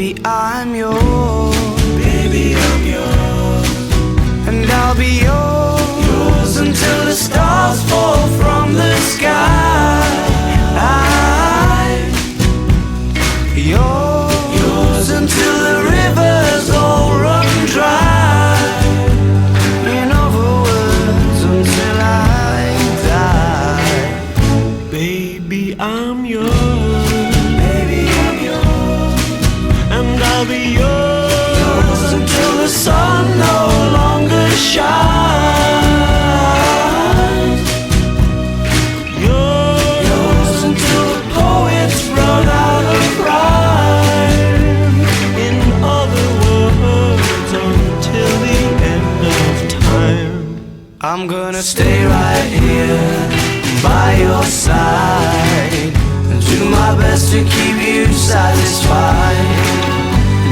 Baby, I'm yours. Baby, I'm yours. And I'll be yours until the stars fall from the sky. Yours until the rivers all run dry. In other words, until I die. Baby, I'm yours. Baby, I'm yours. And I'll be yours Until the sun no longer shines. Yours until the poets run out of rhyme. In other words, until the end of time. I'm gonna stay right here by your side and do my best to keep you satisfied.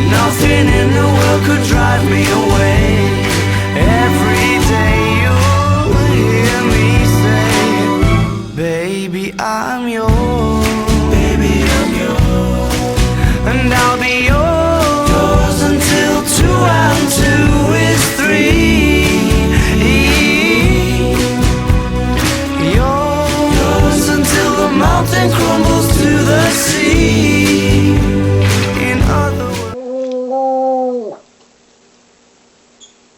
Nothing in the world could drive me away.